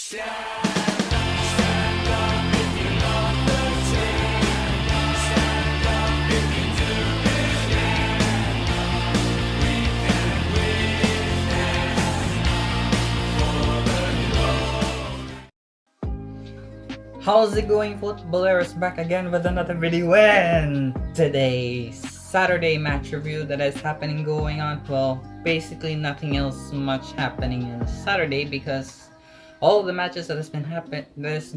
How's it going, footballers? Back again with another video, and today's Saturday match review that is going on. Well, basically nothing else much happening on Saturday because all of the matches that is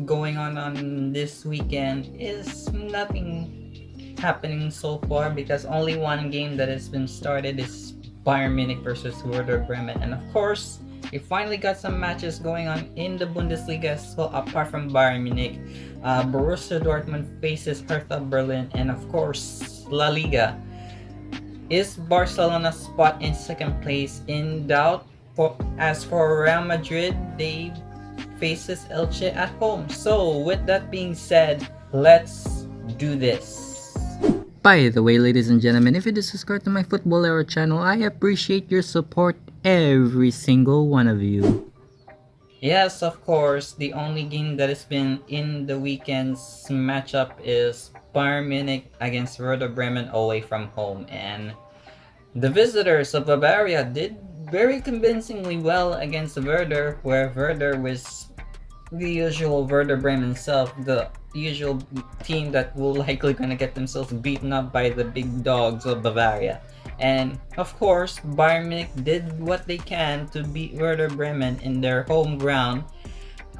going on this weekend is nothing happening so far, because only one game that has been started is Bayern Munich versus Werder Bremen, and of course we finally got some matches going on in the Bundesliga as well, apart from Bayern Munich. Borussia Dortmund faces Hertha Berlin, and of course La Liga. Is Barcelona's spot in second place in doubt? As for Real Madrid, they faces Elche at home. So with that being said, let's do this. By the way, ladies and gentlemen, if you did subscribe to my Football Era channel, I appreciate your support, every single one of you. Yes, of course, the only game that has been in the weekend's matchup is Bayern Munich against Werder Bremen away from home, and the visitors of Bavaria did very convincingly well against Werder, where Werder was the usual Werder Bremen self, the usual team that will likely gonna get themselves beaten up by the big dogs of Bavaria. And of course, Bayern Munich did what they can to beat Werder Bremen in their home ground.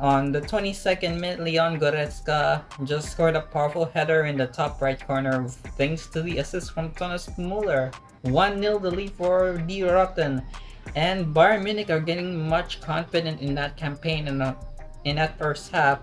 On the 22nd minute, Leon Goretzka just scored a powerful header in the top right corner thanks to the assist from Thomas Muller. 1-0 the lead for Die Rotten, and Bayern Munich are getting much confident in that campaign in that first half,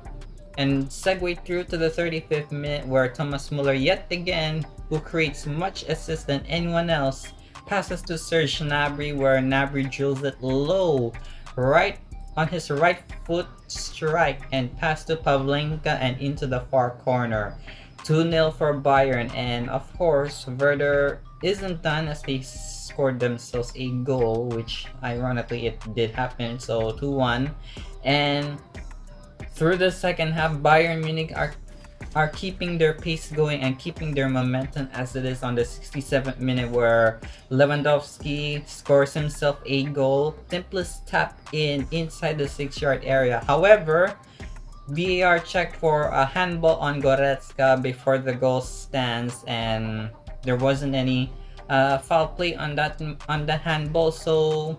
and segue through to the 35th minute, where Thomas Muller, yet again, who creates much assist than anyone else, passes to Serge Gnabry, where Gnabry drills it low, right on his right foot strike, and pass to Pavlenka and into the far corner. 2-0 for Bayern, and of course, Werder isn't done as they scored themselves a goal, which ironically it did happen, so 2-1. And through the second half, Bayern Munich are keeping their pace going and keeping their momentum, as it is on the 67th minute, where Lewandowski scores himself a goal. Simplest tap inside the 6-yard area. However, VAR checked for a handball on Goretzka before the goal stands, and there wasn't any foul play on the handball, so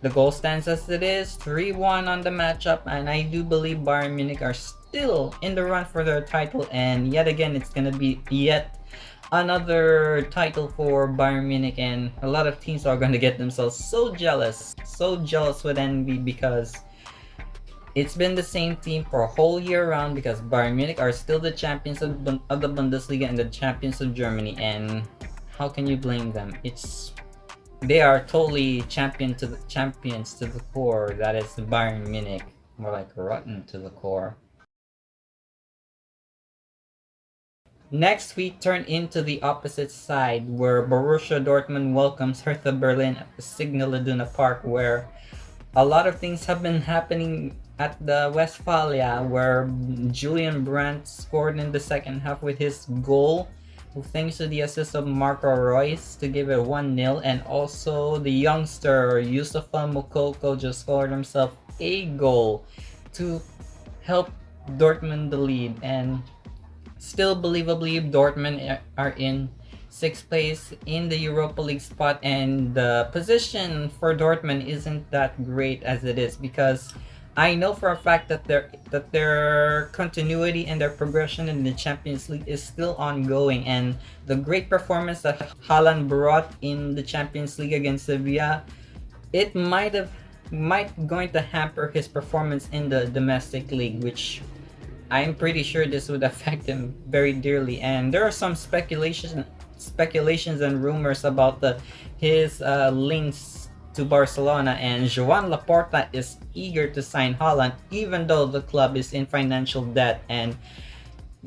the goal stands as it is, 3-1 on the matchup, and I do believe Bayern Munich are still in the run for their title, and yet again it's gonna be yet another title for Bayern Munich, and a lot of teams are gonna get themselves so jealous with envy, because it's been the same team for a whole year round, because Bayern Munich are still the champions of the Bundesliga and the champions of Germany, and how can you blame them? They are totally champions to the core. That is Bayern Munich, more like rotten to the core. Next, we turn into the opposite side, where Borussia Dortmund welcomes Hertha Berlin at the Signal Iduna Park, where a lot of things have been happening at the Westphalia, where Julian Brandt scored in the second half with his goal, thanks to the assist of Marco Reus to give it 1-0, and also the youngster Yusufa Moukoko just scored himself a goal to help Dortmund the lead. And still believably, Dortmund are in 6th place in the Europa League spot, and the position for Dortmund isn't that great as it is, because I know for a fact that their continuity and their progression in the Champions League is still ongoing, and the great performance that Haaland brought in the Champions League against Sevilla, it might going to hamper his performance in the domestic league, which I'm pretty sure this would affect him very dearly. And there are some speculations and rumors about his links to Barcelona, and Joan Laporta is eager to sign Haaland, even though the club is in financial debt. And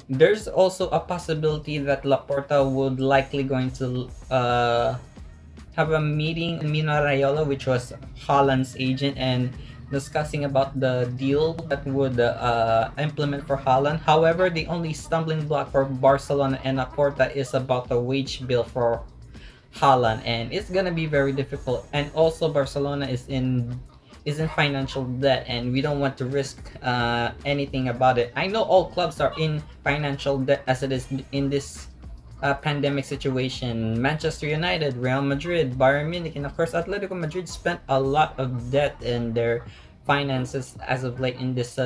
there's also a possibility that Laporta would likely going to have a meeting in Mino Raiola, which was Haaland's agent, and discussing about the deal that would implement for Haaland. However, the only stumbling block for Barcelona and Laporta is about the wage bill for Haaland, and it's gonna be very difficult. And also, Barcelona is in financial debt, and we don't want to risk anything about it. I know all clubs are in financial debt as it is in this pandemic situation. Manchester United, Real Madrid, Bayern Munich, and of course Atletico Madrid spent a lot of debt in their finances as of late in this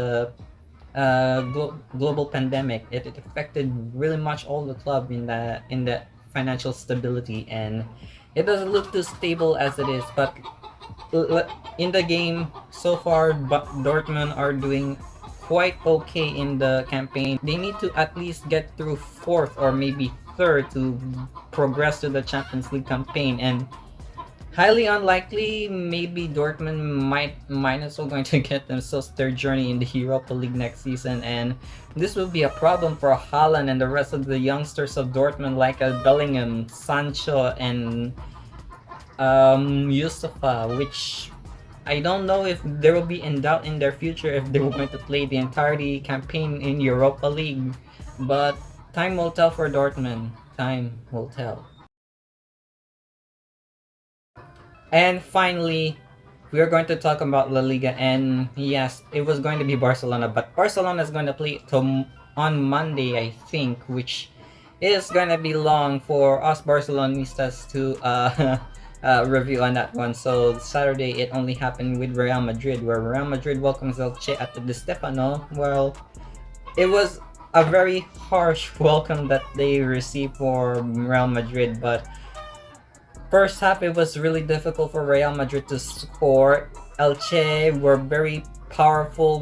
global pandemic. It affected really much all the club in the financial stability, and it doesn't look too stable as it is. But in the game so far, Dortmund are doing quite okay in the campaign. They need to at least get through fourth or maybe third to progress to the Champions League campaign, and highly unlikely maybe Dortmund might as well going to get themselves their journey in the Europa League next season, and this will be a problem for Haaland and the rest of the youngsters of Dortmund like Bellingham, Sancho, and Yusufa, which I don't know if there will be in doubt in their future if they were going to play the entirety campaign in Europa League, but time will tell for Dortmund. Time will tell. And finally, we are going to talk about La Liga, and yes, it was going to be Barcelona, but Barcelona is going to play on Monday, I think, which is going to be long for us Barcelonistas to review on that one. So Saturday, it only happened with Real Madrid, where Real Madrid welcomes Elche at the Stefano. Well, it was a very harsh welcome that they received for Real Madrid, but first half it was really difficult for Real Madrid to score. Elche were very powerful,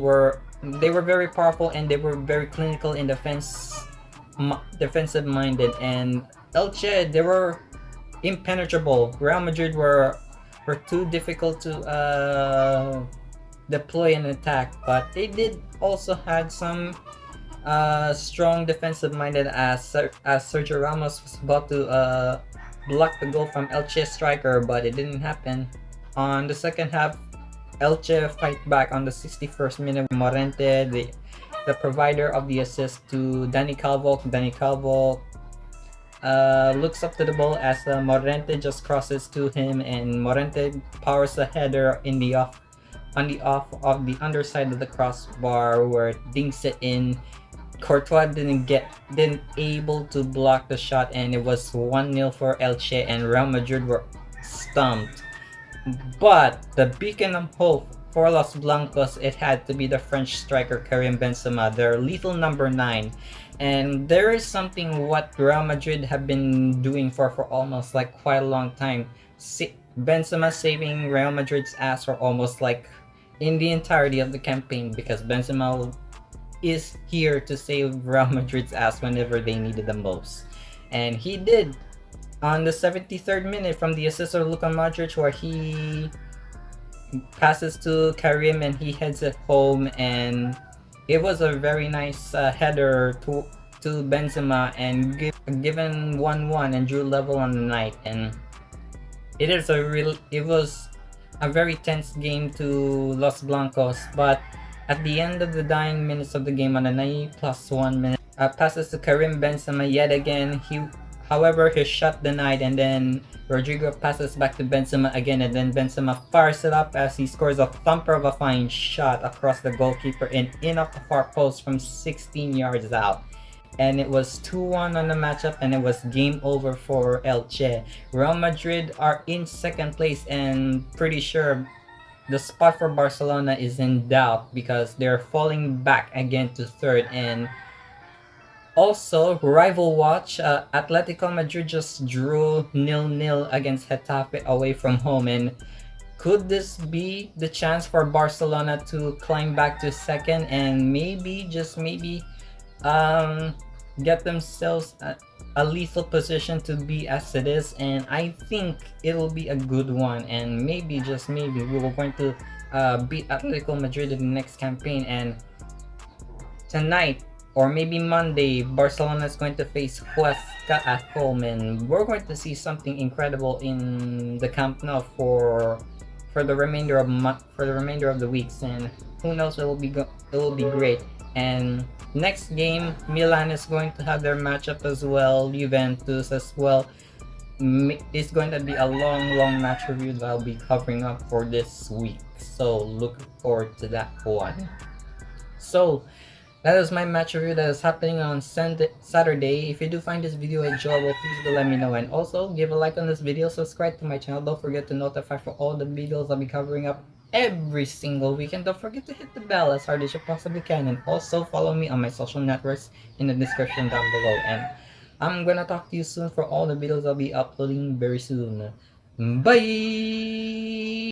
they were very powerful, and they were very clinical in defensive minded, and Elche, they were impenetrable. Real Madrid were too difficult to deploy an attack, but they did also had some strong defensive minded as Sergio Ramos was about to block the goal from Elche striker, but it didn't happen. On the second half, Elche fight back on the 61st minute. Morente, the provider of the assist to Dani Calvo. Dani Calvo looks up to the ball as Morente just crosses to him, and Morente powers a header on the underside of the crossbar, where it dinks it in. Courtois didn't able to block the shot, and it was 1-0 for Elche, and Real Madrid were stumped. But the beacon of hope for Los Blancos, it had to be the French striker Karim Benzema, their lethal number 9. And there is something what Real Madrid have been doing for almost like quite a long time. Benzema saving Real Madrid's ass for almost like in the entirety of the campaign, because Benzema is here to save Real Madrid's ass whenever they needed the most. And he did on the 73rd minute from the assist of Luka Modric, where he passes to Karim and he heads it home, and it was a very nice header to Benzema, and given 1-1 and drew level on the night. And it was a very tense game to Los Blancos, but at the end of the dying minutes of the game, on the 90+1 minute, passes to Karim Benzema yet again. However, his shot denied, and then Rodrigo passes back to Benzema again, and then Benzema fires it up as he scores a thumper of a fine shot across the goalkeeper and in off the far post from 16 yards out. And it was 2-1 on the matchup, and it was game over for Elche. Real Madrid are in second place, and pretty sure the spot for Barcelona is in doubt because they're falling back again to third. And also, rival watch, Atletico Madrid just drew 0-0 against Getafe away from home, and could this be the chance for Barcelona to climb back to second and maybe, just maybe, get themselves a lethal position to be as it is? And I think it will be a good one, and maybe, just maybe, we were going to beat Atletico Madrid in the next campaign. And tonight, or maybe Monday, Barcelona is going to face Huesca at home, and we're going to see something incredible in the Camp Nou for for the remainder of the weeks, and who knows, it will be great. And next game, Milan is going to have their matchup as well, Juventus as well. It's going to be a long match review that I'll be covering up for this week, so look forward to that one. So that is my match review that is happening on Saturday. If you do find this video enjoyable, please do let me know, and also give a like on this video, subscribe to my channel, don't forget to notify for all the videos I'll be covering up every single week, and don't forget to hit the bell as hard as you possibly can, and also follow me on my social networks in the description down below. And I'm gonna talk to you soon for all the videos I'll be uploading very soon. Bye!